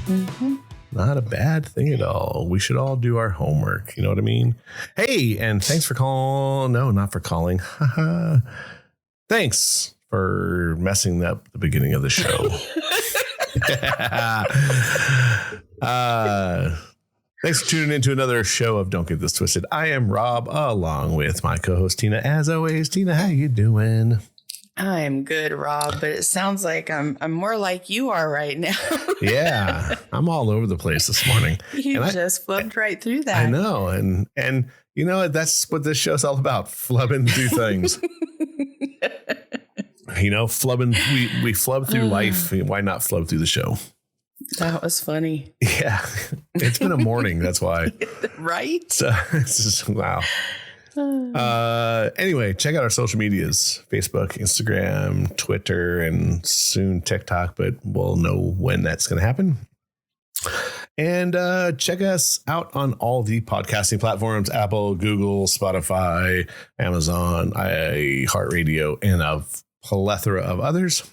Mm-hmm. Not a bad thing at all. We should all do our homework. You know what I mean? Hey, and thanks for calling. No, not for calling. Thanks for messing up the beginning of the show. Thanks for tuning into another show of Don't Get This Twisted. I am Rob, along with my co-host Tina. As always, Tina, how you doing? I'm good, Rob, but it sounds like I'm more like you are right now. Yeah, I'm all over the place this morning. You just flubbed right through that. I know, and you know that's what this show's all about: flubbing through things. You know, flubbing. We flub through life. Why not flub through the show? That was funny. Yeah, it's been a morning. That's why. Right? So it's just wow. Anyway, check out our social medias: Facebook, Instagram, Twitter, and soon TikTok, but we'll know when that's going to happen. And check us out on all the podcasting platforms: Apple, Google, Spotify, Amazon, iHeartRadio, and a plethora of others.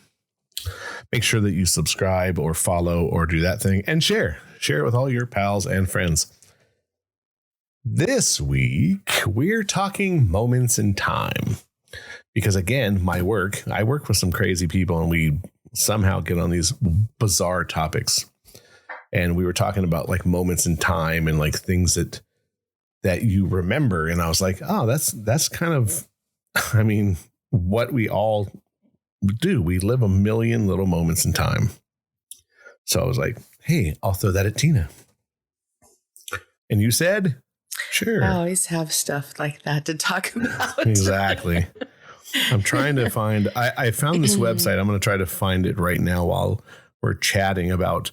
Make sure that you subscribe or follow or do that thing and share it with all your pals and friends. This week, we're talking moments in time because, again, I work with some crazy people and we somehow get on these bizarre topics. And we were talking about like moments in time and like things that you remember. And I was like, oh, that's kind of, I mean, what we all do. We live a million little moments in time. So I was like, hey, I'll throw that at Tina. And you said, sure. I always have stuff like that to talk about. Exactly. I'm trying to find, I found this website. I'm going to try to find it right now while we're chatting about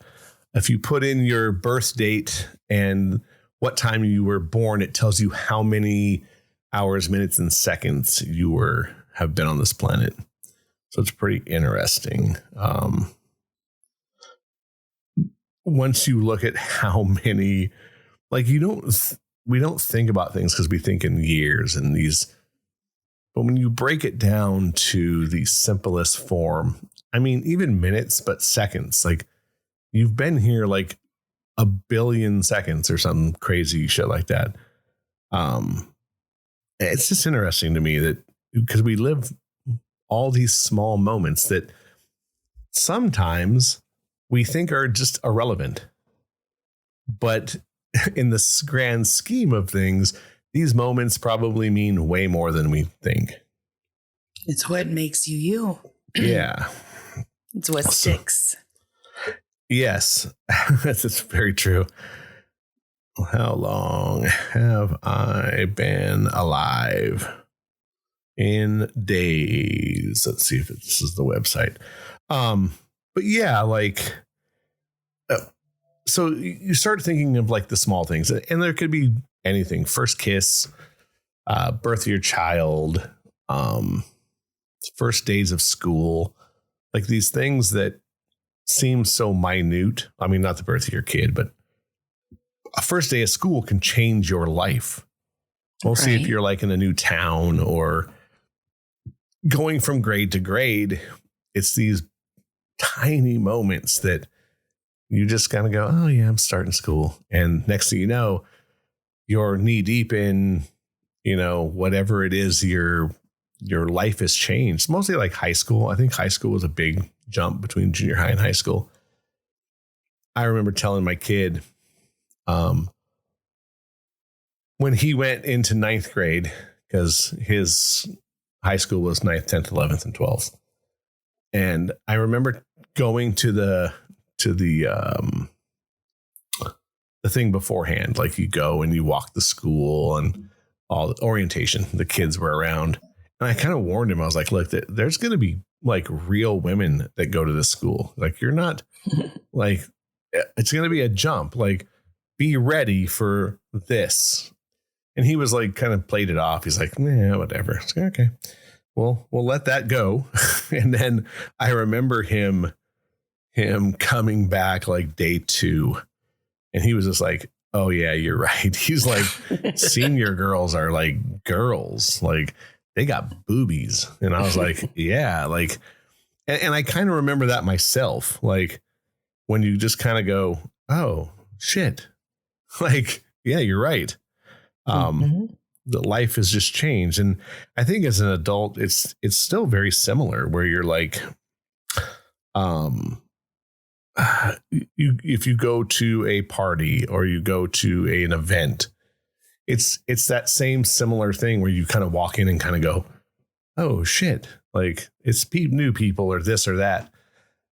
if you put in your birth date and what time you were born, it tells you how many hours, minutes, and seconds you have been on this planet. So it's pretty interesting. Once you look at how many, like we don't think about things because we think in years and these, but when you break it down to the simplest form, I mean, even minutes, but seconds, like you've been here like a billion seconds or some crazy shit like that. It's just interesting to me that because we live all these small moments that sometimes we think are just irrelevant. But in the grand scheme of things, these moments probably mean way more than we think. It's what makes you you. Yeah. It's what sticks. Yes, that's very true. How long have I been alive? In days. Let's see if this is the website. But yeah, like, so you start thinking of like the small things, and there could be anything: first kiss, birth of your child, first days of school, like these things that seem so minute. I mean, not the birth of your kid, but a first day of school can change your life. Mostly if you're like in a new town or going from grade to grade, it's these tiny moments that you just kind of go, oh yeah, I'm starting school. And next thing you know, you're knee deep in, you know, whatever it is, your life has changed. Mostly like high school. I think high school was a big jump between junior high and high school. I remember telling my kid, when he went into ninth grade, because his high school was 9th, 10th, 11th, and 12th. And I remember going to the thing beforehand, like you go and you walk the school and all the orientation, the kids were around. And I kind of warned him. I was like, look, there's going to be like real women that go to this school. Like you're not like, it's going to be a jump. Like be ready for this. And he was like, kind of played it off. He's like, yeah, whatever. It's like, okay, well, we'll let that go. And then I remember him coming back like day 2. And he was just like, oh yeah, you're right. He's like, senior girls are like girls, like they got boobies. And I was like, yeah, like, and I kind of remember that myself. Like when you just kind of go, oh shit, like, yeah, you're right. The life has just changed. And I think as an adult, it's still very similar where you're like, if you go to a party or you go to an event, it's that same similar thing where you kind of walk in and kind of go, oh shit, like it's new people or this or that.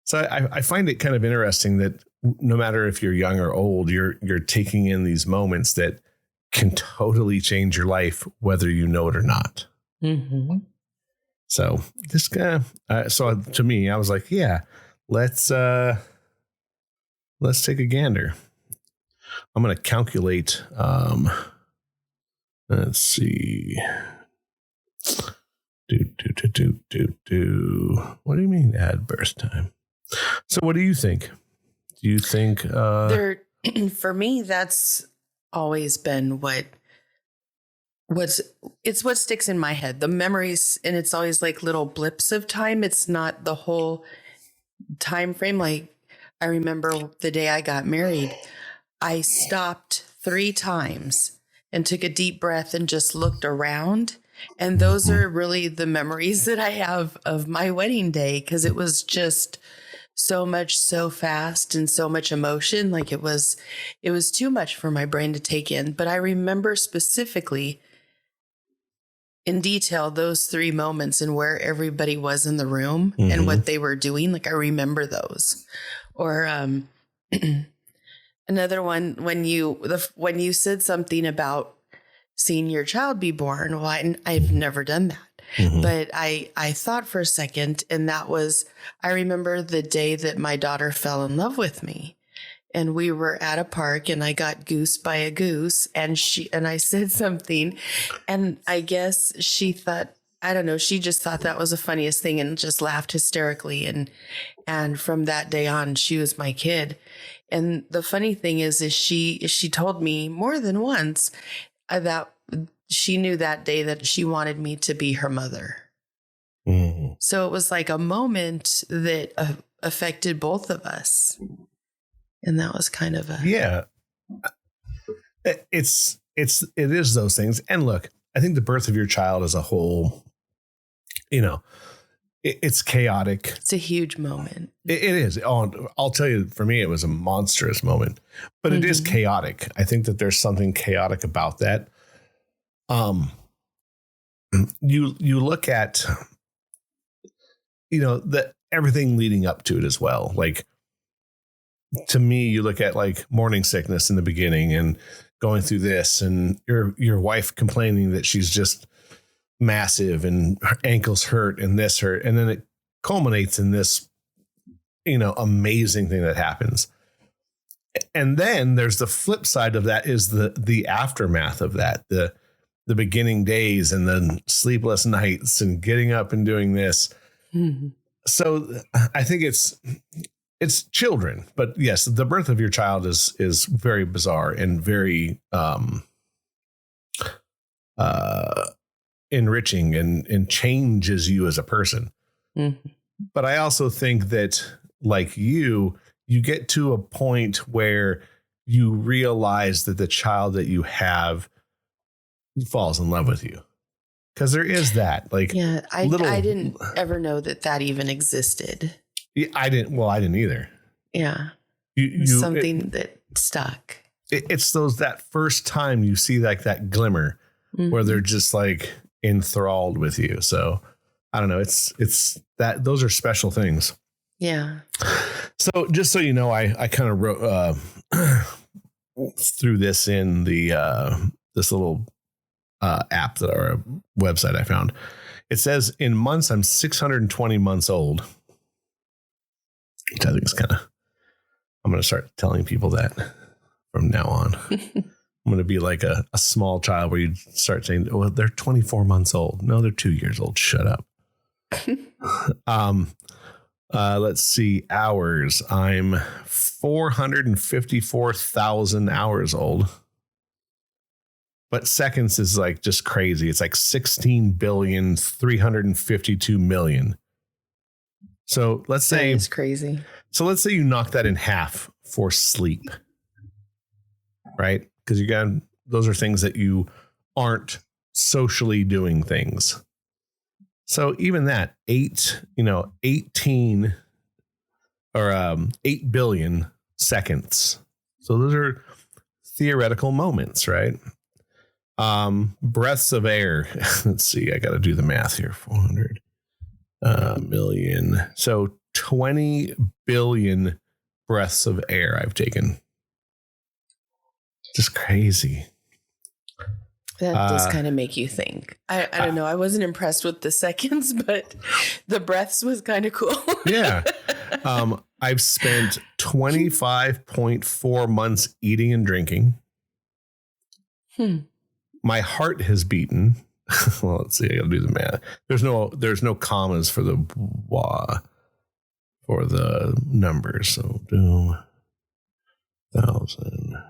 So I find it kind of interesting that no matter if you're young or old, you're taking in these moments that can totally change your life, whether you know it or not. Mm-hmm. So this guy, so to me, I was like, yeah, let's take a gander. I'm going to calculate. Let's see. What do you mean add birth time? So what do you think? Do you think for me, that's always been what sticks in my head, the memories, and it's always like little blips of time. It's not the whole time frame. Like I remember the day I got married, I stopped 3 times and took a deep breath and just looked around. And those are really the memories that I have of my wedding day, because it was just so much, so fast, and so much emotion. Like it was too much for my brain to take in. But I remember specifically in detail those 3 moments and where everybody was in the room and what they were doing. Like I remember those. Or another one, when you said something about seeing your child be born. Well, I've never done that. But I thought for a second, and that was, I remember the day that my daughter fell in love with me, and we were at a park and I got goosed by a goose, and I said something, and I guess she thought, I don't know, she just thought that was the funniest thing and just laughed hysterically. And from that day on, she was my kid. And the funny thing is she told me more than once that she knew that day that she wanted me to be her mother. So it was like a moment that affected both of us. And that was kind of it is those things. And look, I think the birth of your child as a whole, it's chaotic. It's a huge moment. It is. I'll tell you, for me, it was a monstrous moment, but it is chaotic. I think that there's something chaotic about that. You look at, everything leading up to it as well. Like, to me, you look at like morning sickness in the beginning and going through this, and your wife complaining that she's just massive and her ankles hurt and this hurt. And then it culminates in this, amazing thing that happens. And then there's the flip side of that is the aftermath of that, the beginning days and then sleepless nights and getting up and doing this. So I think it's children, but yes, the birth of your child is very bizarre and very, enriching and changes you as a person. But I also think that, like you get to a point where you realize that the child that you have falls in love with you, because there is that, like, I didn't ever know that even existed. Yeah, I didn't either. Yeah, something that stuck. It's that first time you see like that glimmer where they're just like enthralled with you. So I don't know. It's that those are special things. Yeah. So just so you know, I kind of wrote threw this in the this little app that our website I found. It says in months I'm 620 months old, which I think is I'm going to start telling people that from now on. I'm going to be like a small child where you start saying, "Oh, they're 24 months old." No, they're 2 years old. Shut up. Let's see. Hours. I'm 454,000 hours old. But seconds is like just crazy. It's like 16,352,000,000. So let's say it's crazy. So let's say you knock that in half for sleep, right? Because those are things that you aren't socially doing things. So even that 18 or 8 billion seconds. So those are theoretical moments, right? Breaths of air. Let's see. I got to do the math here. 400 million. So 20 billion breaths of air I've taken. Just crazy. That does kind of make you think. I don't know. I wasn't impressed with the seconds, but the breaths was kind of cool. Yeah. I've spent 25.4 months eating and drinking. My heart has beaten. Well, let's see. I gotta do the math. There's no commas for the numbers. So 2,000.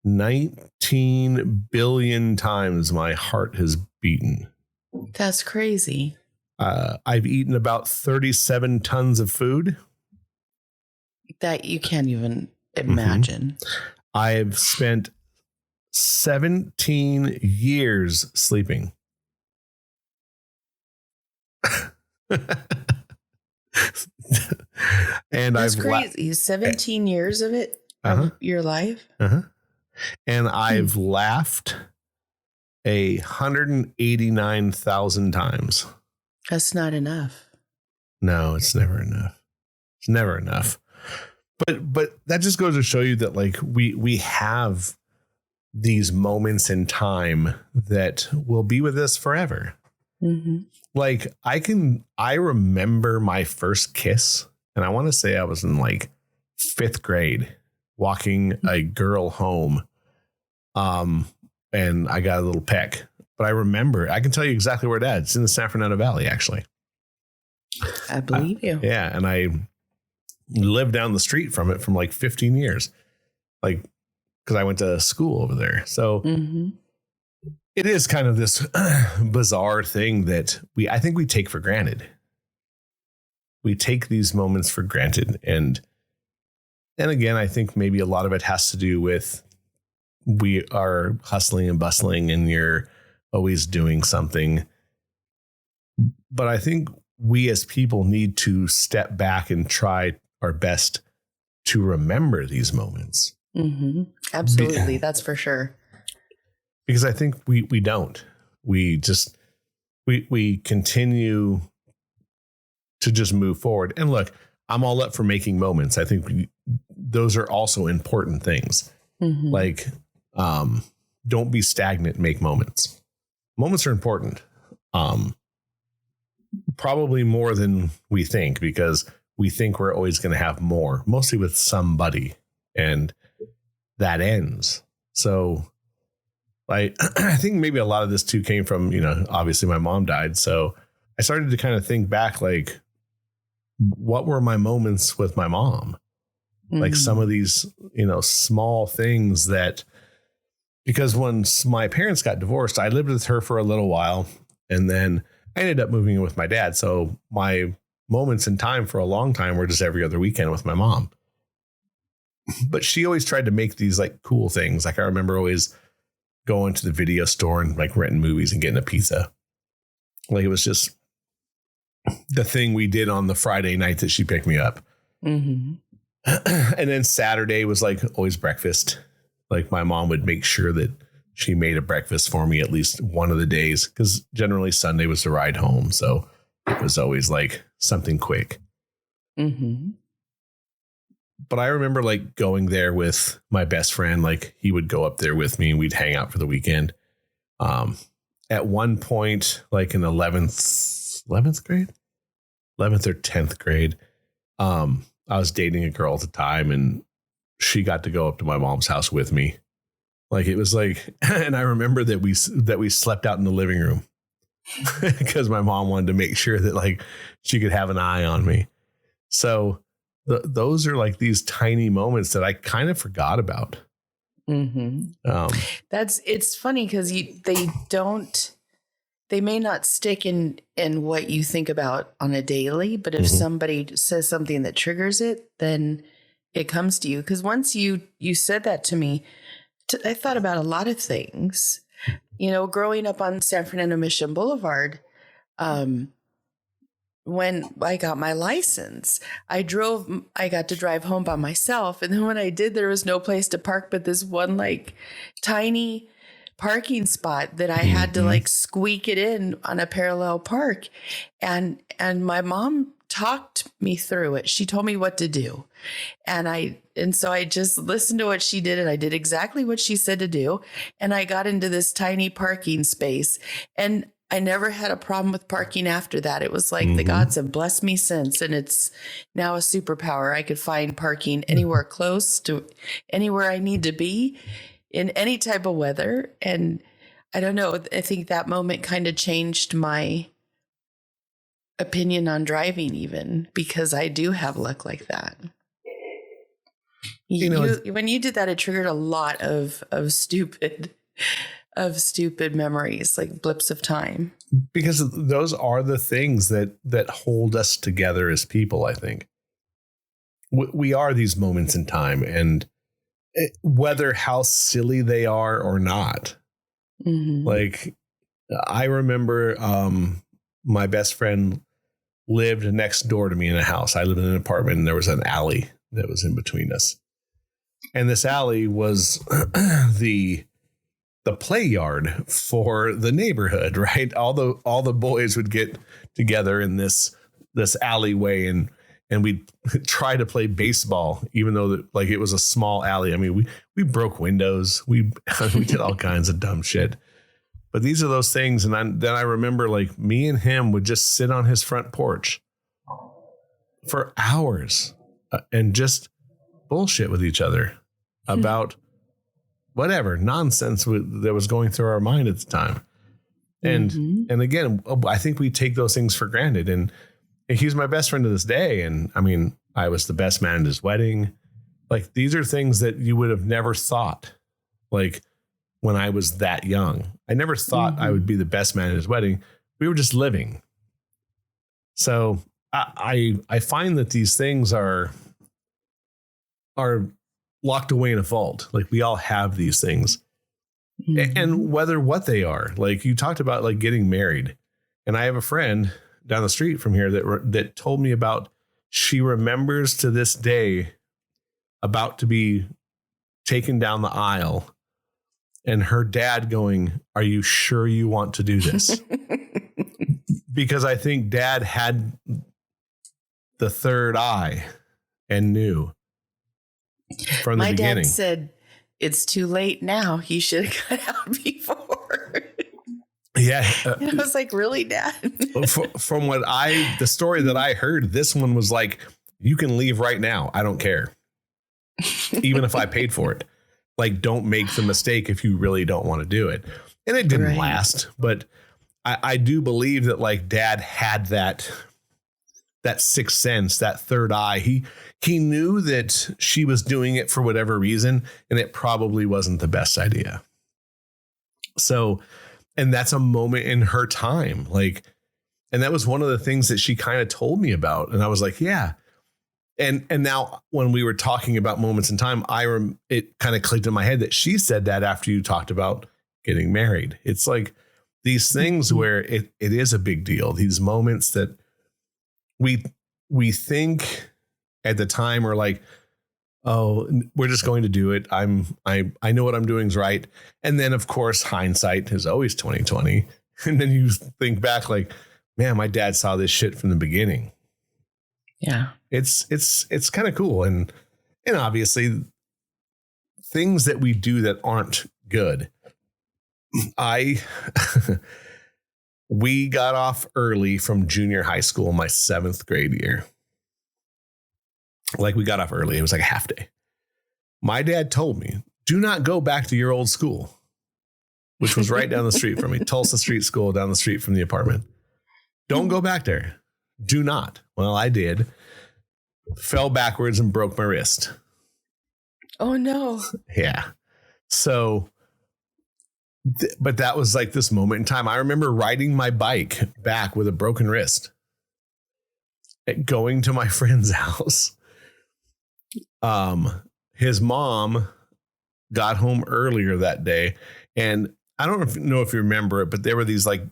19 billion times my heart has beaten. That's crazy. I've eaten about 37 tons of food. That you can't even imagine. I've spent 17 years sleeping. And that's crazy. 17 years of it, of your life. And I've laughed 189,000 times. That's not enough. No, it's never enough. It's never enough. But that just goes to show you that like we have these moments in time that will be with us forever. Like I remember my first kiss, and I want to say I was in like 5th grade walking a girl home. And I got a little peck, but I remember, I can tell you exactly where it's at. It's in the San Fernando Valley, actually. I believe you. Yeah. And I lived down the street from it from like 15 years, like, because I went to school over there. So it is kind of this bizarre thing that I think we take for granted. We take these moments for granted. And again, I think maybe a lot of it has to do with we are hustling and bustling and you're always doing something. But I think we as people need to step back and try our best to remember these moments. Absolutely. That's for sure. Because I think we don't. We just, we continue to just move forward. And look, I'm all up for making moments. I think those are also important things. Like, don't be stagnant, make moments. Moments are important. Probably more than we think, because we think we're always going to have more, mostly with somebody, and that ends. So I think maybe a lot of this too came from, obviously my mom died. So I started to kind of think back, like, what were my moments with my mom? Like some of these, small things that, because once my parents got divorced, I lived with her for a little while, and then I ended up moving in with my dad. So my moments in time for a long time were just every other weekend with my mom. But she always tried to make these like cool things. Like I remember always going to the video store and like renting movies and getting a pizza. Like it was just the thing we did on the Friday night that she picked me up. And then Saturday was like always breakfast. Like my mom would make sure that she made a breakfast for me at least one of the days, because generally Sunday was the ride home. So it was always like something quick. But I remember like going there with my best friend. Like he would go up there with me and we'd hang out for the weekend. At one point, like in 11th grade, 11th or 10th grade, I was dating a girl at the time, and she got to go up to my mom's house with me. Like it was like, and I remember that we slept out in the living room because my mom wanted to make sure that like she could have an eye on me. So those are like these tiny moments that I kind of forgot about. It's funny because they don't they may not stick in what you think about on a daily, but if somebody says something that triggers it, then it comes to you. Because once you said that to me, I thought about a lot of things. You know, growing up on San Fernando Mission Boulevard, when I got my license, I got to drive home by myself. And then when I did, there was no place to park but this one like tiny parking spot that I had to like squeak it in on a parallel park. And my mom talked me through it. She told me what to do. And so I just listened to what she did, and I did exactly what she said to do. And I got into this tiny parking space, and I never had a problem with parking after that. It was like the gods have blessed me since, and it's now a superpower. I could find parking anywhere close to anywhere I need to be in any type of weather. And I don't know, I think that moment kind of changed my opinion on driving, even because I do have luck like that. When you did that, it triggered a lot of stupid memories, like blips of time. Because those are the things that hold us together as people, I think. We are these moments in time, and whether how silly they are or not. Like, I remember my best friend lived next door to me in a house. I lived in an apartment, and there was an alley that was in between us. And this alley was the play yard for the neighborhood, right? All the boys would get together in this alleyway, and we'd try to play baseball, even though like it was a small alley. I mean, we broke windows. We did all kinds of dumb shit. But these are those things. And then I remember, like, me and him would just sit on his front porch for hours and just bullshit with each other about whatever nonsense that was going through our mind at the time. And again, I think we take those things for granted. And he's my best friend to this day. And I mean, I was the best man at his wedding. Like, these are things that you would have never thought, like, when I was that young. I never thought I would be the best man at his wedding. We were just living. So I find that these things are locked away in a vault. Like, we all have these things. And whether what they are, like you talked about, like getting married. And I have a friend down the street from here that told me about, she remembers to this day about to be taken down the aisle and her dad going, "Are you sure you want to do this?" Because I think dad had the third eye and knew from the beginning. My dad said, "It's too late now. He should have got out before." Yeah. And I was like, "Really, Dad?" From the story that I heard, this one was like, "You can leave right now. I don't care. Even if I paid for it. Like, don't make the mistake if you really don't want to do it." And it didn't last, but I do believe that, like, dad had that sixth sense, that third eye. He knew that she was doing it for whatever reason, and it probably wasn't the best idea. So, and that's a moment in her time. Like, and that was one of the things that she kind of told me about. And I was like, yeah. And now when we were talking about moments in time, it kind of clicked in my head that she said that after you talked about getting married. It's like these things where it is a big deal. These moments that we think at the time are like, oh, we're just going to do it. I know what I'm doing is right. And then, of course, hindsight is always 20/20. And then you think back like, man, my dad saw this shit from the beginning. Yeah. It's kind of cool. And obviously things that we do that aren't good. We got off early from junior high school, my 7th grade year. Like, we got off early. It was like a half day. My dad told me, do not go back to your old school, which was right down the street from me. Tulsa Street School down the street from the apartment. Don't go back there. Do not. Well, I did. Fell backwards and broke my wrist. Oh, no. Yeah. So But that was like this moment in time. I remember riding my bike back with a broken wrist, going to my friend's house. His mom got home earlier that day, and I don't know if you remember it, but there were these like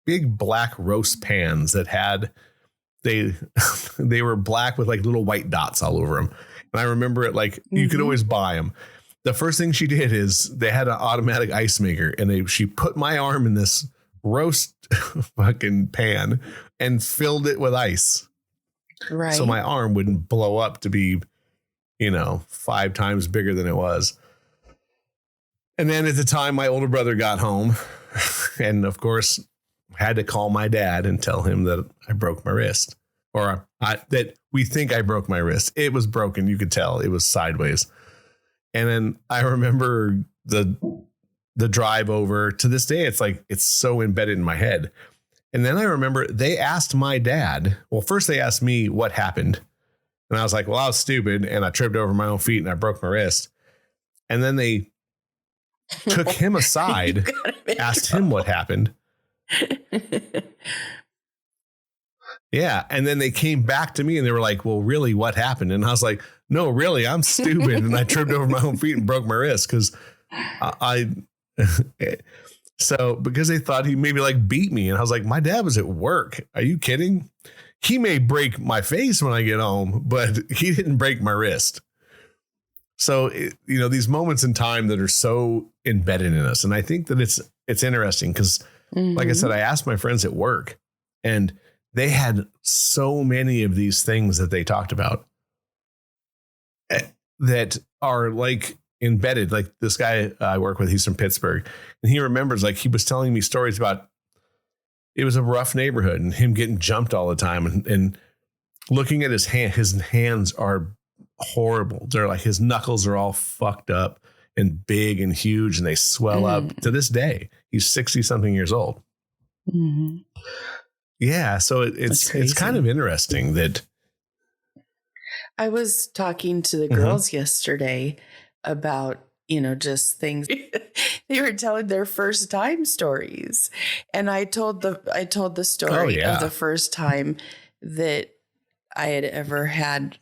big black roast pans that had they were black with like little white dots all over them. And I remember it like you could always buy them. The first thing she did is they had an automatic ice maker, and she put my arm in this roast fucking pan and filled it with ice. Right. So my arm wouldn't blow up to be, 5 times bigger than it was. And then at the time my older brother got home, and of course had to call my dad and tell him that I broke my wrist, or that we think I broke my wrist. It was broken. You could tell it was sideways. And then I remember the drive over. To this day, it's like it's so embedded in my head. And then I remember they asked my dad. Well, first they asked me what happened. And I was like, well, I was stupid and I tripped over my own feet and I broke my wrist. And then they took him aside, asked him what happened. Yeah. And then they came back to me and they were like, well, really, what happened? And I was like, no, really, I'm stupid. And I tripped over my own feet and broke my wrist because so because they thought he maybe like beat me. And I was like, my dad was at work. Are you kidding? He may break my face when I get home, but he didn't break my wrist. So, these moments in time that are so embedded in us. And I think that it's interesting because like I said, I asked my friends at work and they had so many of these things that they talked about that are like embedded. Like this guy I work with, he's from Pittsburgh, and he remembers, like, he was telling me stories about it was a rough neighborhood and him getting jumped all the time and looking at his hands are horrible. They're like, his knuckles are all fucked up and big and huge and they swell up to this day. He's 60 something years old. Mm-hmm. Yeah. So it's kind of interesting that I was talking to the girls yesterday about, just things. They were telling their first time stories. And I told the story of the first time that I had ever had.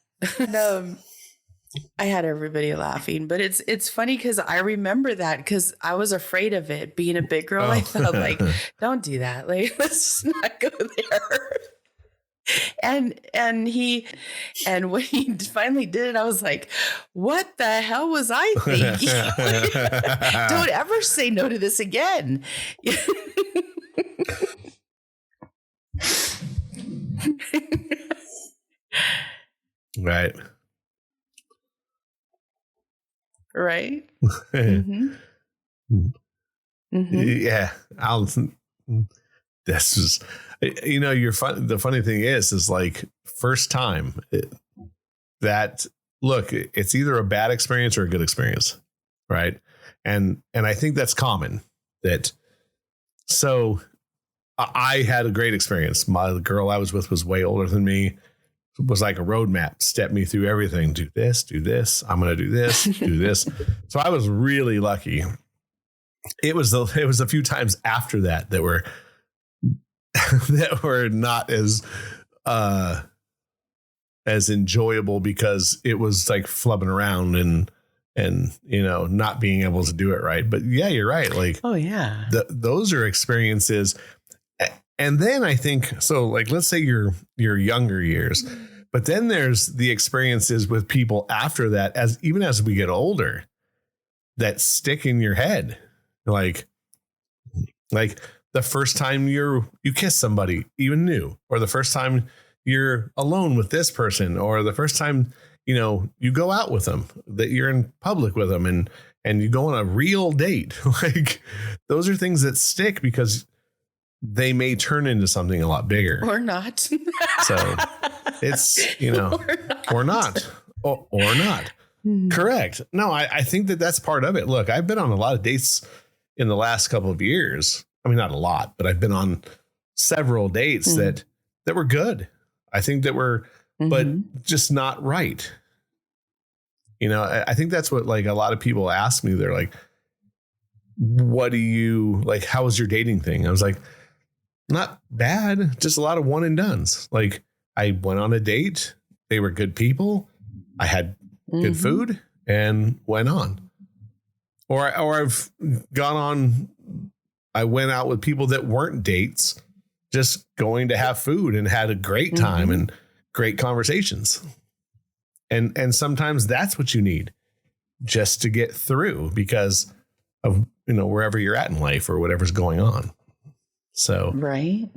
I had everybody laughing, but it's funny because I remember that because I was afraid of it being a big girl. I thought, like, don't do that. Like, let's not go there. And when he finally did it, I was like, what the hell was I thinking? Don't ever say no to this again. Right. Right. Mm-hmm. Mm-hmm. Yeah. This is, the funny thing is like first time that look, it's either a bad experience or a good experience. Right. And I think that's common so I had a great experience. The girl I was with was way older than me. It was like a roadmap, stepped me through everything. Do this. I'm going to do this, do this. So I was really lucky. It was a few times after that were not as enjoyable because it was like flubbing around and not being able to do it right. But yeah, you're right. Like, oh yeah, those are experiences. And then I think, so like, let's say your younger years, but then there's the experiences with people after that, as we get older, that stick in your head. Like the first time you kiss somebody even new, or the first time you're alone with this person, or the first time, you go out with them, that you're in public with them and you go on a real date. Like, those are things that stick because they may turn into something a lot bigger or not. So it's, or not. Mm-hmm. Correct. No, I think that's part of it. Look, I've been on a lot of dates in the last couple of years. I mean, not a lot, but I've been on several dates that were good. I think that were, but just not right. I think that's what, like, a lot of people ask me. They're like, what do you like? How was your dating thing? I was like, not bad, just a lot of one and dones. Like I went on a date. They were good people. I had good food and went on. Or I've gone on. I went out with people that weren't dates, just going to have food and had a great time and great conversations. And sometimes that's what you need just to get through because of, wherever you're at in life or whatever's going on. So, right.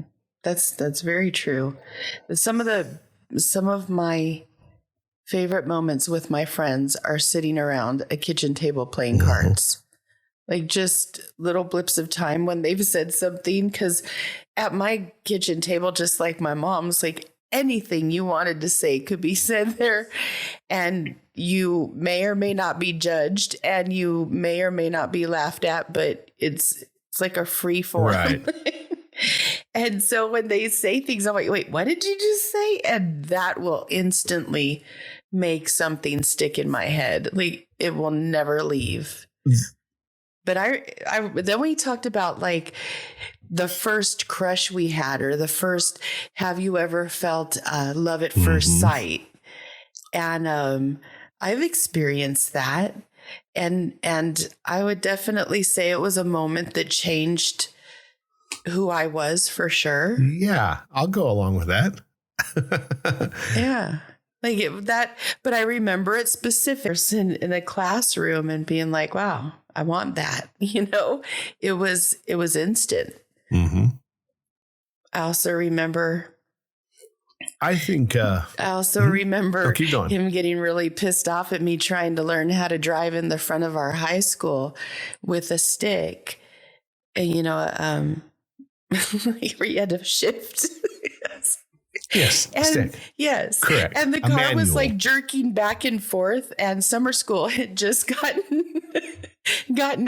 That's very true. Some of my favorite moments with my friends are sitting around a kitchen table playing cards. Like just little blips of time when they've said something. Because at my kitchen table, just like my mom's, like anything you wanted to say could be said there. And you may or may not be judged and you may or may not be laughed at, but it's like a free form. Right. And so when they say things, I'm like, wait, what did you just say? And that will instantly make something stick in my head. Like it will never leave. But then we talked about like the first crush we had or the first, have you ever felt love at first sight? And I've experienced that. And I would definitely say it was a moment that changed who I was for sure. Yeah, I'll go along with that. Yeah. But I remember it specific in a classroom and being like, wow, I want that. It was instant. I also remember. I also remember him getting really pissed off at me trying to learn how to drive in the front of our high school with a stick. And, where you had to shift. Yes. Stick. Yes. Correct. And the car was like jerking back and forth, and summer school had just gotten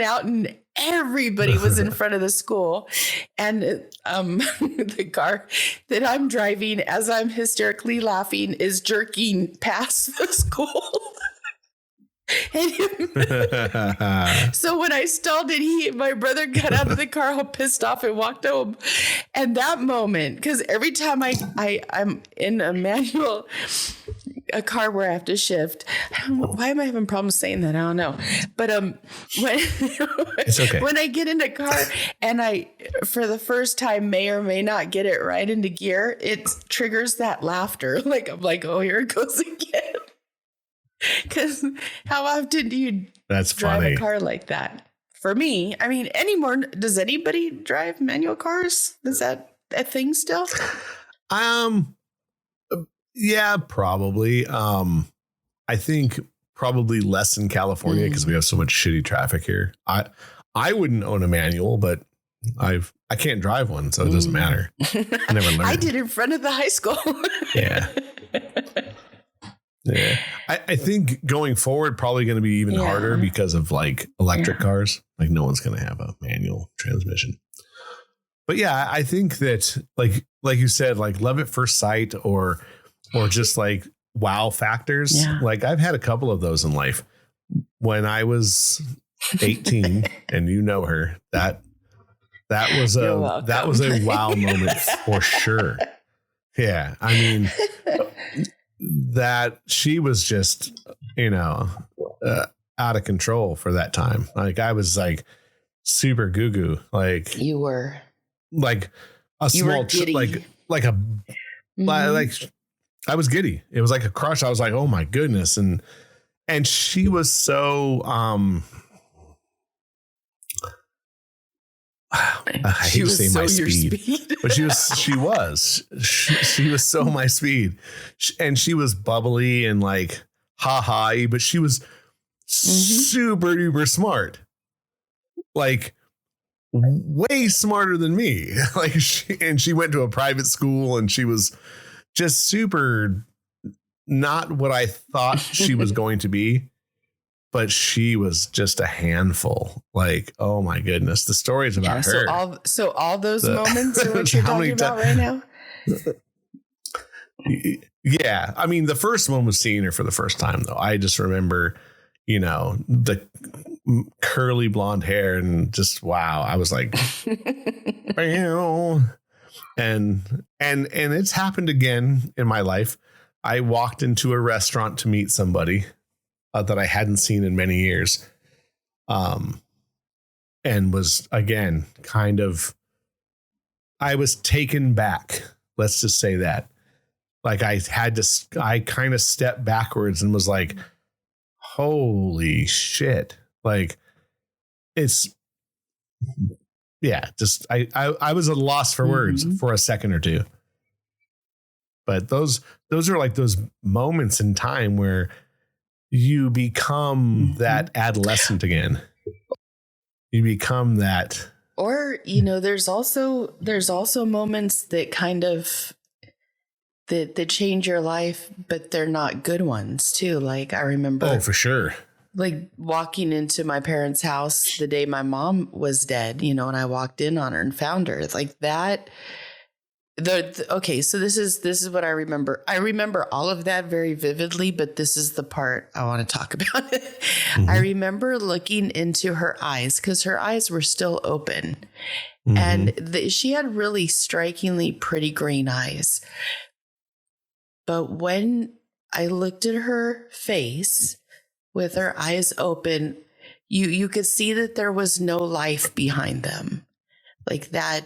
out, and everybody was in front of the school. And the car that I'm driving, as I'm hysterically laughing, is jerking past the school. So when I stalled it, my brother got out of the car all pissed off and walked home. And that moment, because every time I'm in a car where I have to shift. Why am I having problems saying that? I don't know. But it's okay. When I get in a car and I, for the first time, may or may not get it right into gear, it triggers that laughter. Like I'm like, oh, here it goes again. Because how often do you drive a car like that? For me, I mean, anymore, does anybody drive manual cars? Is that a thing still? Yeah, probably. I think probably less in California because we have so much shitty traffic here. I wouldn't own a manual, but I can't drive one, so it doesn't matter. I never learned. I did in front of the high school. Yeah. Yeah. I think going forward, probably going to be even harder because of like electric cars. Like no one's going to have a manual transmission. But yeah, I think that like you said, like love at first sight or just like wow factors. Yeah. Like I've had a couple of those in life. When I was 18 and her, that was a wow moment for sure. Yeah. I mean, that she was just, out of control for that time. Like I was like super goo-goo. Like you were like a small, like I was giddy. It was like a crush. I was like, oh my goodness. And she was so, I hate to say my speed, but she was so my speed, and she was bubbly and like ha-ha, but she was super duper smart, like way smarter than me. Like she went to a private school and she was just super not what I thought she was going to be. But she was just a handful. Like, oh my goodness, the stories about her. So all those moments are what you're talking about right now. Yeah, I mean, the first one was seeing her for the first time, though. I just remember, curly blonde hair and just, wow. I was like, "Bam." and it's happened again in my life. I walked into a restaurant to meet somebody that I hadn't seen in many years. And was again, I was taken back. Let's just say that. Like I kind of stepped backwards and was like, holy shit. Like it's, yeah, just, I was at a loss for words for a second or two. But those are like those moments in time where you become that adolescent again. You become that. Or, there's also moments that kind of that change your life, but they're not good ones too. Like I remember. Oh, for sure. Like walking into my parents' house the day my mom was dead, and I walked in on her and found her like that. Okay, so this is what I remember. I remember all of that very vividly, but this is the part I want to talk about. I remember looking into her eyes because her eyes were still open, and she had really strikingly pretty green eyes. But when I looked at her face with her eyes open, you could see that there was no life behind them, like that.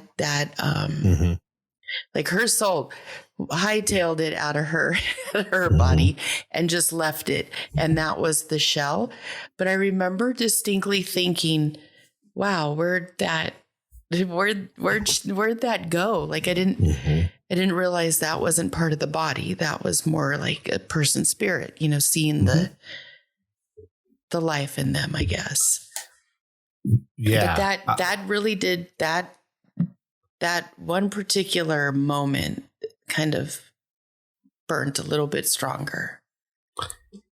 Like her soul hightailed it out of her body and just left it. And that was the shell. But I remember distinctly thinking, wow, where'd that go? Like I didn't realize that wasn't part of the body. That was more like a person's spirit, seeing the life in them, I guess. Yeah. But that really did that one particular moment kind of burnt a little bit stronger.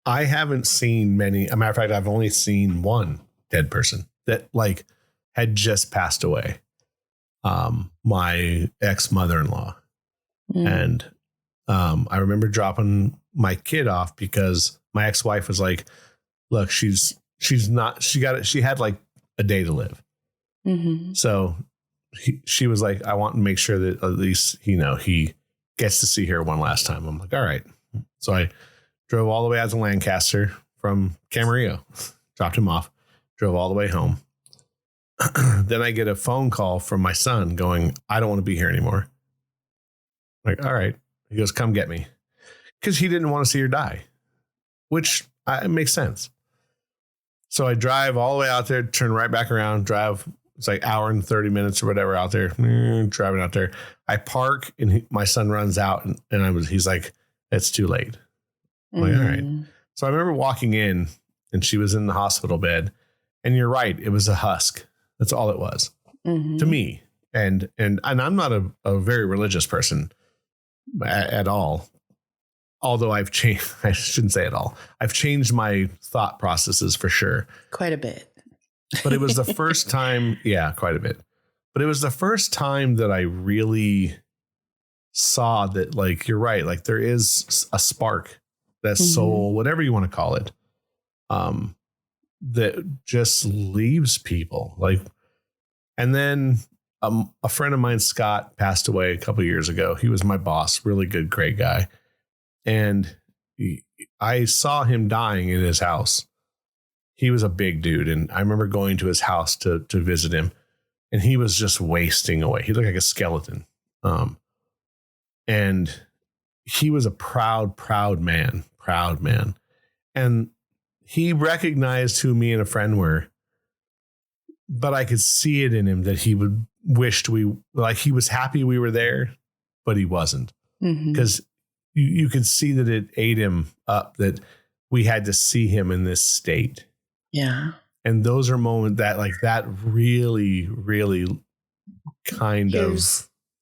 I haven't seen many. As a matter of fact, I've only seen one dead person that like had just passed away. My ex-mother-in-law. And I remember dropping my kid off because my ex-wife was like, look, she had like a day to live. So she was like, I want to make sure that at least, he gets to see her one last time. I'm like, all right. So I drove all the way out to Lancaster from Camarillo, dropped him off, drove all the way home. Then I get a phone call from my son going, I don't want to be here anymore. I'm like, all right. He goes, come get me. Because he didn't want to see her die, which it makes sense. So I drive all the way out there, turn right back around, drive. It's like hour and 30 minutes or whatever out there, driving out there. I park and my son runs out and he's like, it's too late. I'm like, all right. So I remember walking in and she was in the hospital bed and you're right. It was a husk. That's all it was to me. And I'm not a very religious person at all. Although I've changed, I shouldn't say at all. I've changed my thought processes for sure. Quite a bit. But it was the first time. Yeah, quite a bit. But it was the first time that I really saw that, like, you're right. Like there is a spark, that soul, whatever you want to call it, that just leaves people like, and then a friend of mine, Scott, passed away a couple of years ago. He was my boss, really good, great guy. And I saw him dying in his house. He was a big dude. And I remember going to his house to visit him and he was just wasting away. He looked like a skeleton. And he was a proud man. And he recognized who me and a friend were, but I could see it in him that he would wished he was happy we were there, but he wasn't, because you could see that it ate him up, that we had to see him in this state. Yeah. And those are moments that really, really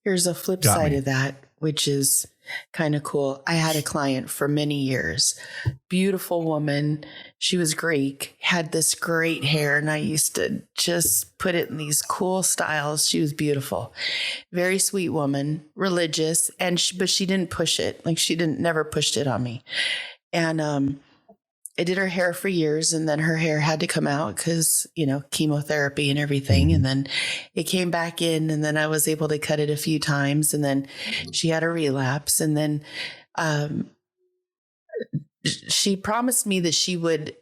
here's a flip side of that, which is kind of cool. I had a client for many years, beautiful woman. She was Greek, had this great hair, and I used to just put it in these cool styles. She was beautiful, very sweet woman, religious, but she didn't push it. Like never pushed it on me. And I did her hair for years, and then her hair had to come out because, chemotherapy and everything. And then it came back in, and then I was able to cut it a few times, and then she had a relapse. And then she promised me that she would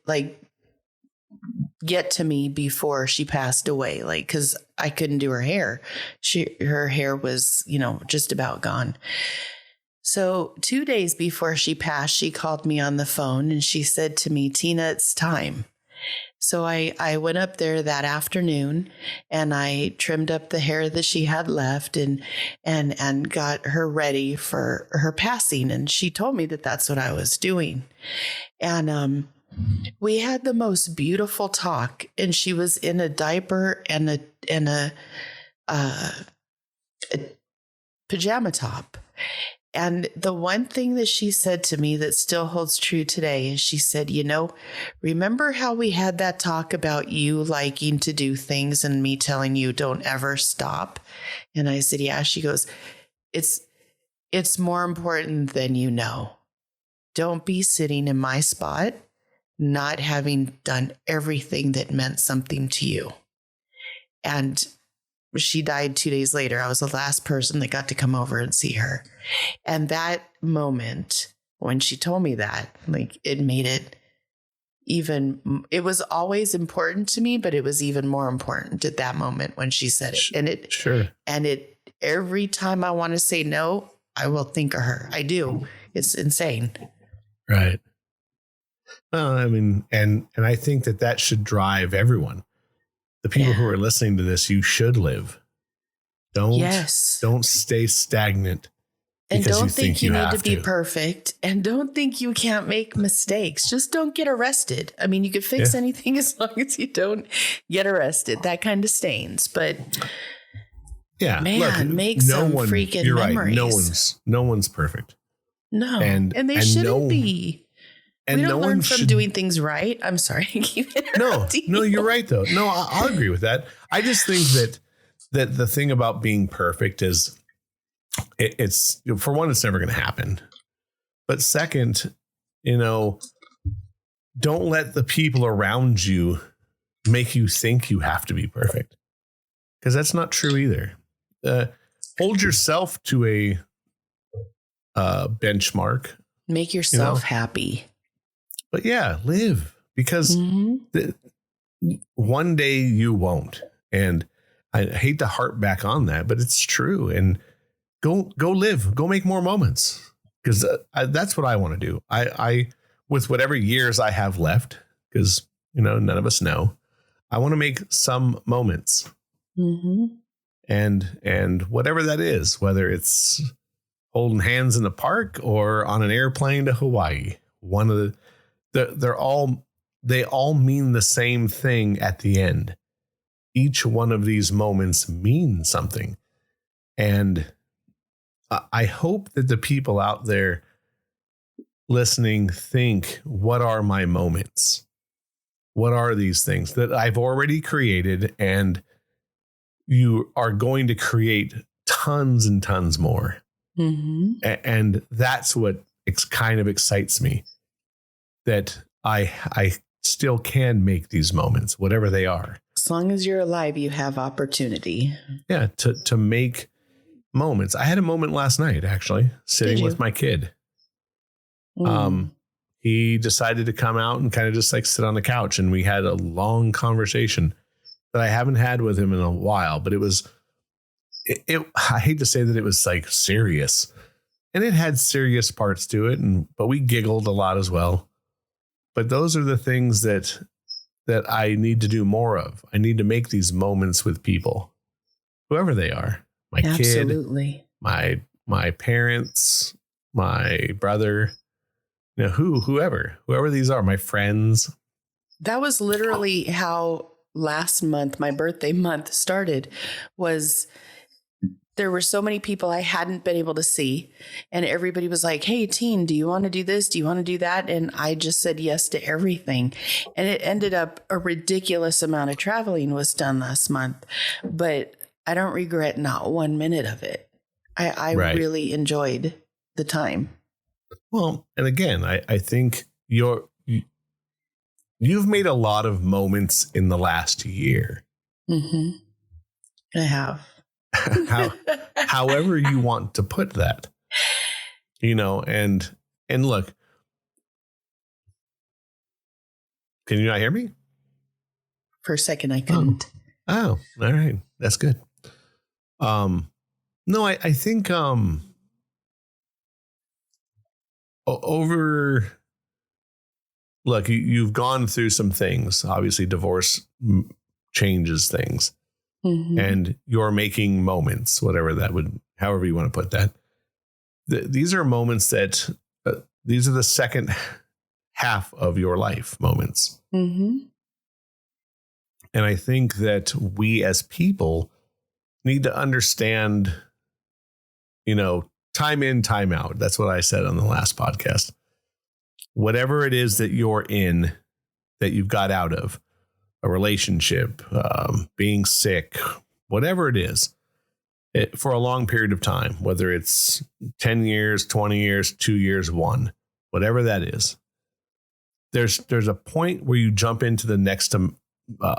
get to me before she passed away, because I couldn't do her hair. Her hair was, just about gone. So 2 days before she passed, she called me on the phone and she said to me, Tina, it's time. So I went up there that afternoon and I trimmed up the hair that she had left and got her ready for her passing. And she told me that that's what I was doing. And we had the most beautiful talk, and she was in a diaper and a pajama top. And the one thing that she said to me that still holds true today is she said, remember how we had that talk about you liking to do things and me telling you don't ever stop? And I said, yeah. She goes, it's more important than you know. Don't be sitting in my spot, not having done everything that meant something to you. And she died 2 days later. I was the last person that got to come over and see her. And that moment when she told me that, it made it it was always important to me, but it was even more important at that moment when she said it. And every time I want to say no, I will think of her. I do. It's insane. Right. Well, I mean, and I think that should drive everyone. The people who are listening to this, you should live. Don't stay stagnant. And don't think you need to be perfect. And don't think you can't make mistakes. Just don't get arrested. I mean, you could fix anything as long as you don't get arrested. That kind of stains. But make some freaking memories. No one's perfect. No. And they shouldn't be. And we don't learn from doing things right. I'm sorry. No, you're right though. No, I'll agree with that. I just think that the thing about being perfect is it's for one, it's never going to happen. But second, don't let the people around you make you think you have to be perfect, because that's not true either. Hold yourself to a benchmark. Make yourself happy. But live, because one day you won't. And I hate to harp back on that, but it's true. And go live, go make more moments, because that's what I want to do. I with whatever years I have left, because, none of us know, I want to make some moments. And whatever that is, whether it's holding hands in the park or on an airplane to Hawaii, they all mean the same thing at the end. Each one of these moments means something. And I hope that the people out there listening think, what are my moments? What are these things that I've already created? And you are going to create tons and tons more. And that's what kind of excites me. That I still can make these moments, whatever they are. As long as you're alive, you have opportunity. Yeah, to make moments. I had a moment last night, actually, sitting with my kid. He decided to come out and kind of just sit on the couch, and we had a long conversation that I haven't had with him in a while. But I hate to say that it was serious, and it had serious parts to it, but we giggled a lot as well. But those are the things that I need to do more of. I need to make these moments with people, whoever they are. My kid, my parents, my brother, whoever these are, my friends. That was literally how last month, my birthday month, started. There were so many people I hadn't been able to see, and everybody was like, hey, teen, do you want to do this? Do you want to do that? And I just said yes to everything. And it ended up a ridiculous amount of traveling was done last month, but I don't regret not 1 minute of it. I really enjoyed the time. Well, and again, I think you've made a lot of moments in the last year. Mm-hmm. I have. However you want to put that, and look, can you not hear me? For a second, I couldn't. Oh, all right. That's good. No, I think, look, you've gone through some things. Obviously, divorce changes things. Mm-hmm. And you're making moments, however you want to put that. These are moments that, these are the second half of your life moments. Mm-hmm. And I think that we as people need to understand, time in, time out. That's what I said on the last podcast. Whatever it is that you're in, that you've got out of, a relationship, being sick, whatever it is, for a long period of time, whether it's 10 years, 20 years, 2 years, 1, whatever that is, there's a point where you jump into the next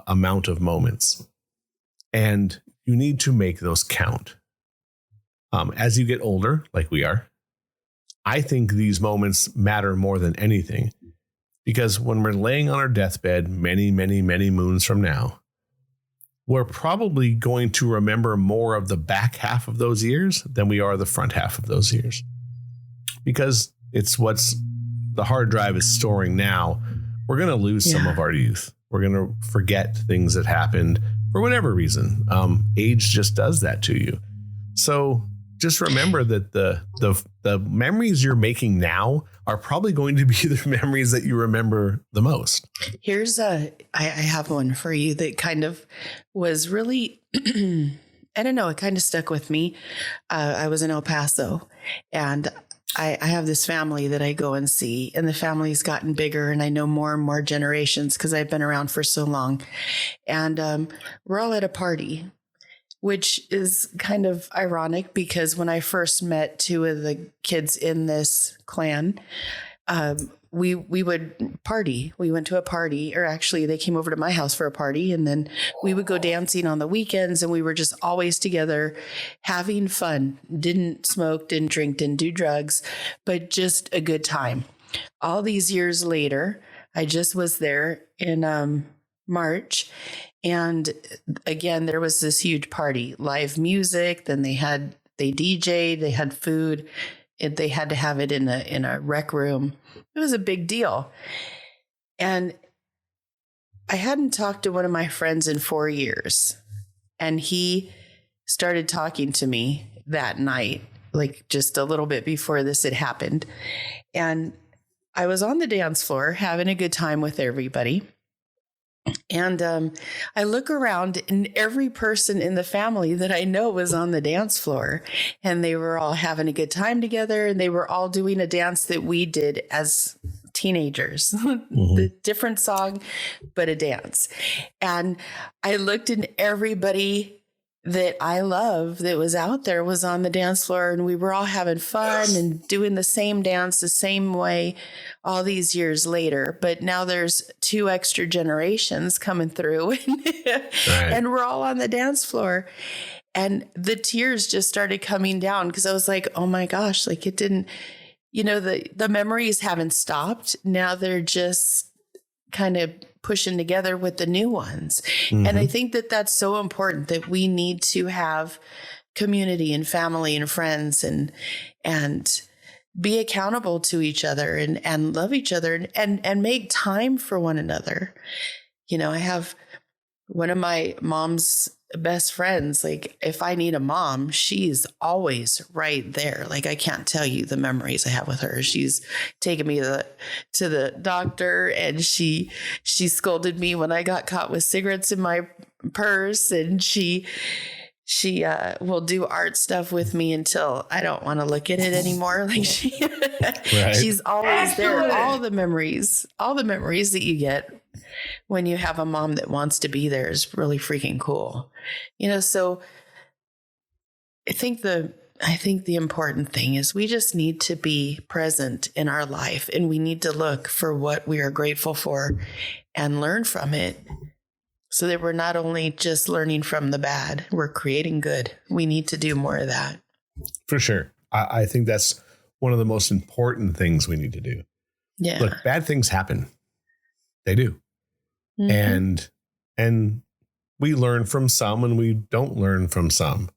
amount of moments, and you need to make those count. As you get older, like we are, I think these moments matter more than anything. Because when we're laying on our deathbed many, many, many moons from now, we're probably going to remember more of the back half of those years than we are the front half of those years. Because it's what's the hard drive is storing now. We're going to lose some of our youth. We're going to forget things that happened for whatever reason. Age just does that to you. So just remember that the memories you're making now are probably going to be the memories that you remember the most. Here's I have one for you that kind of was really, I don't know, it kind of stuck with me. I was in El Paso, and I have this family that I go and see, and the family's gotten bigger, and I know more and more generations because I've been around for so long. And we're all at a party, which is kind of ironic because when I first met 2 of the kids in this clan, we would party. We went to a party, or actually they came over to my house for a party, and then we would go dancing on the weekends, and we were just always together having fun. Didn't smoke, didn't drink, didn't do drugs, but just a good time. All these years later, I just was there in March. And again, there was this huge party, live music. Then they DJ'd, they had food, and they had to have it in a rec room. It was a big deal. And I hadn't talked to one of my friends in 4 years. And he started talking to me that night, like just a little bit before this had happened. And I was on the dance floor having a good time with everybody. And I look around, and every person in the family that I know was on the dance floor, and they were all having a good time together, and they were all doing a dance that we did as teenagers. Mm-hmm. The different song, but a dance. And I looked, and everybody that I love that was out there was on the dance floor, and we were all having fun and doing the same dance the same way all these years later. But now there's 2 extra generations coming through, and we're all on the dance floor. And the tears just started coming down because I was like, oh my gosh, like it didn't, the memories haven't stopped. Now they're just kind of pushing together with the new ones. Mm-hmm. And I think that that's so important, that we need to have community and family and friends and be accountable to each other and love each other and make time for one another. I have one of my mom's best friends. Like if I need a mom, she's always right there. Like I can't tell you the memories I have with her. She's taken me to the doctor, and she scolded me when I got caught with cigarettes in my purse, and she will do art stuff with me until I don't want to look at it anymore. Like she's always there. All the memories that you get when you have a mom that wants to be there is really freaking cool. So I think the I think the important thing is we just need to be present in our life, and we need to look for what we are grateful for and learn from it, so that we're not only just learning from the bad, we're creating good. We need to do more of that. For sure. I think that's one of the most important things we need to do. Yeah. Look, bad things happen. They do. Mm-hmm. And we learn from some and we don't learn from some.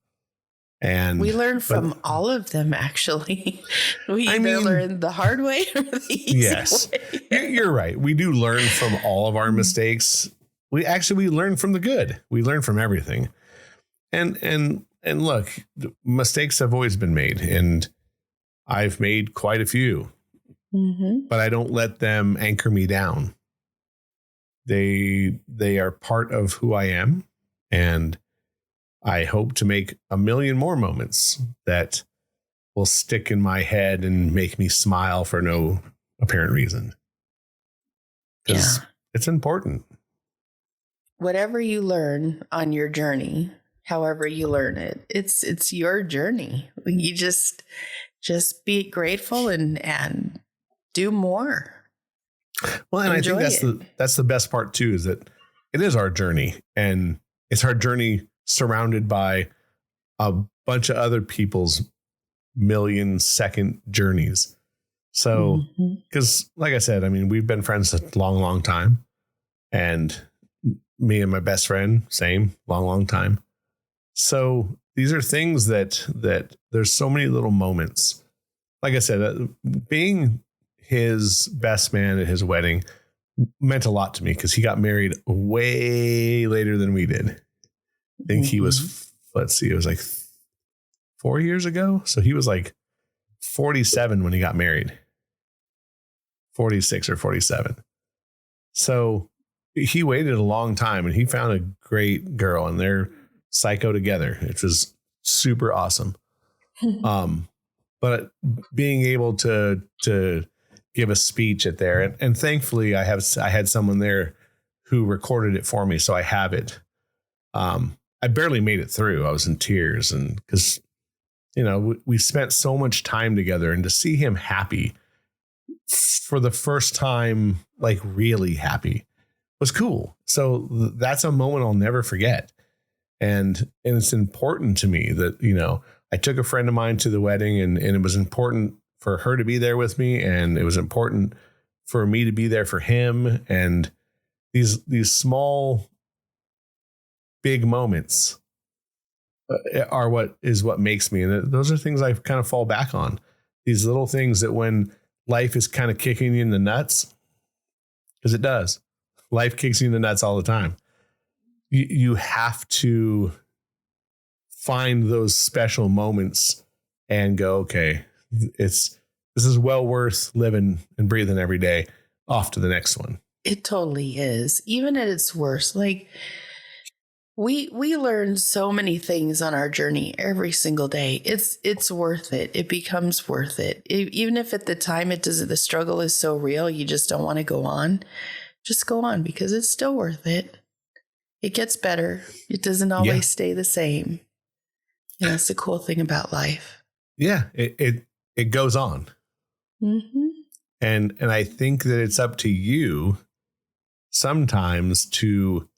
And we learn from all of them, actually. We either learn the hard way or the easy way. You're right. We do learn from all of our mistakes. We learn from the good. We learn from everything. And look, mistakes have always been made, and I've made quite a few, but I don't let them anchor me down. They are part of who I am, and I hope to make a million more moments that will stick in my head and make me smile for no apparent reason. Because it's important. Whatever you learn on your journey, however you learn it, it's your journey. You just be grateful and do more. Well, and enjoy I think that's the best part too, is that it is our journey, and it's our journey surrounded by a bunch of other people's million-second journeys. So, because like I said, I mean, we've been friends a long, long time, and me and my best friend, same long, long time. So these are things that there's so many little moments. Like I said, being his best man at his wedding meant a lot to me, because he got married way later than we did. I think he was, it was like 4 years ago. So he was like 47 when he got married, 46 or 47. So he waited a long time, and he found a great girl, and they're psycho together, which was super awesome. But being able to give a speech at there, and thankfully I had someone there who recorded it for me, so I have it. I barely made it through. I was in tears, and because we spent so much time together, and to see him happy for the first time, like really happy, was cool. So that's a moment I'll never forget. And it's important to me that, I took a friend of mine to the wedding, and it was important for her to be there with me. And it was important for me to be there for him. And these small, big moments are what makes me. And those are things I kind of fall back on. These little things that when life is kind of kicking you in the nuts, because it does. Life kicks you in the nuts all the time. You have to find those special moments and go, okay, this is well worth living and breathing every day. Off to the next one. It totally is. Even at its worst, like we learn so many things on our journey every single day. It's worth it. It becomes worth it. Even if at the time the struggle is so real, you just don't want to go on. Just go on, because it's still worth it. It gets better. It doesn't always stay the same. That's the cool thing about life. Yeah, it goes on. And I think that it's up to you sometimes to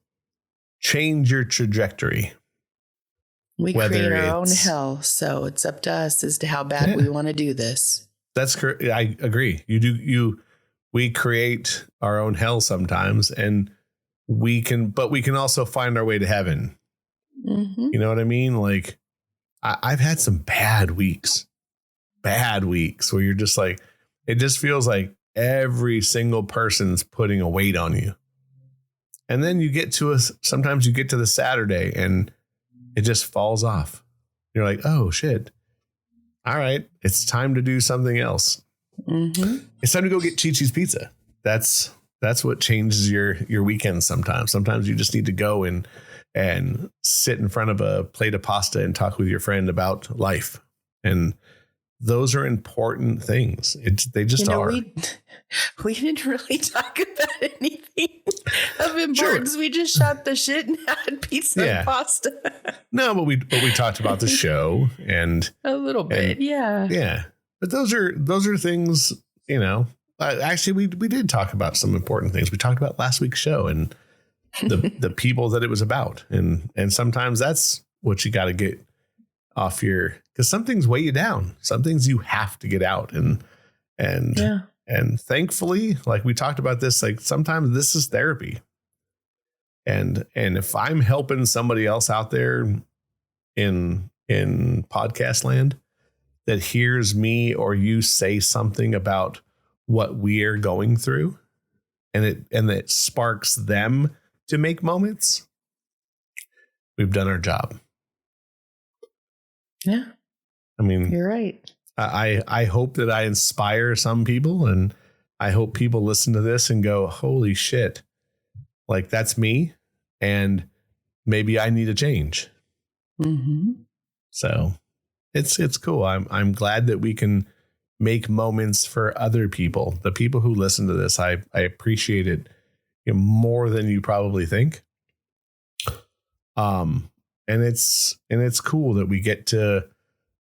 change your trajectory. We create our own hell, so it's up to us as to how bad we want to do this. That's correct. I agree. We create our own hell sometimes, and we can also find our way to heaven. You know what I mean? Like I've had some bad weeks where you're just like, it just feels like every single person's putting a weight on you. And then sometimes you get to the Saturday and it just falls off. You're like, oh shit. All right. It's time to do something else. It's time to go get Chi-Chi's pizza. That's what changes your weekend sometimes. Sometimes you just need to go and sit in front of a plate of pasta and talk with your friend about life. And those are important things. They just are. We didn't really talk about anything of importance. Sure. We just shot the shit and had pizza and pasta. No, but we talked about the show and a little bit. Yeah. But those are things, you know. Actually, we did talk about some important things. We talked about last week's show and the people that it was about, and sometimes that's what you got to get off your, because some things weigh you down. Some things you have to get out, and thankfully, like we talked about this, like sometimes this is therapy, and if I'm helping somebody else out there in podcast land that hears me or you say something about what we are going through, and it sparks them to make moments, we've done our job. Yeah. I mean, you're right. I hope that I inspire some people, and I hope people listen to this and go, holy shit, like that's me, and maybe I need a change. Mm-hmm. So it's cool. I'm glad that we can make moments for other people. The people who listen to this, I appreciate it more than you probably think. And it's cool that we get to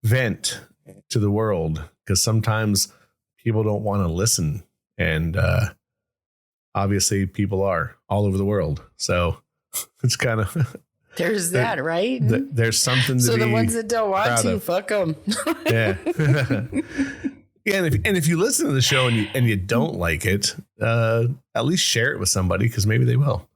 vent to the world, because sometimes people don't want to listen, and obviously people are all over the world. So it's kind of there's that, right? There's something to so be the ones that don't want to, of. fuck them. Yeah. Yeah, and if you listen to the show and you don't like it, at least share it with somebody, because maybe they will.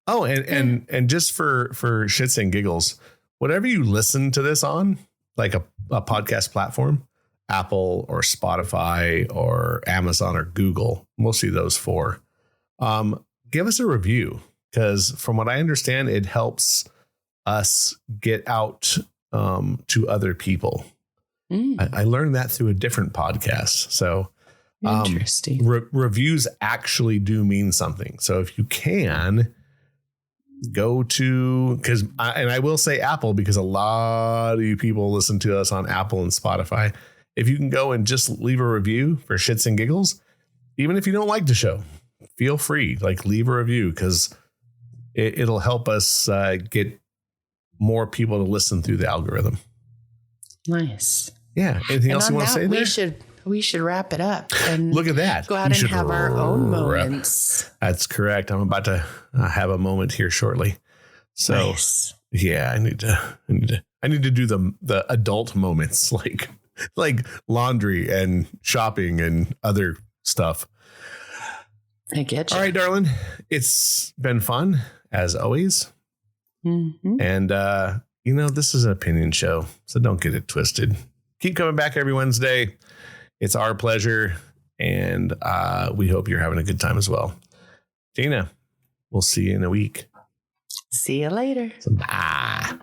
Oh, and just for shits and giggles, whatever you listen to this on, like a podcast platform, Apple or Spotify or Amazon or Google, mostly those four, give us a review, because from what I understand, it helps us get out to other people. I learned that through a different podcast. So interesting. Reviews actually do mean something. So if you can go to, I will say Apple, because a lot of you people listen to us on Apple and Spotify. If you can go and just leave a review for shits and giggles, even if you don't like the show, feel free, like leave a review, because it'll help us get more people to listen through the algorithm. Nice. Yeah. Anything else you want to say there? We should wrap it up and look at that. Go out and have our own moments. That's correct. I'm about to have a moment here shortly. So nice. Yeah, I need to do the adult moments, like laundry and shopping and other stuff. I get you. All right, darling. It's been fun as always. Mm-hmm. And this is an opinion show, so don't get it twisted. Keep coming back every Wednesday. It's our pleasure, and we hope you're having a good time as well. Tina, we'll see you in a week. See you later. Bye.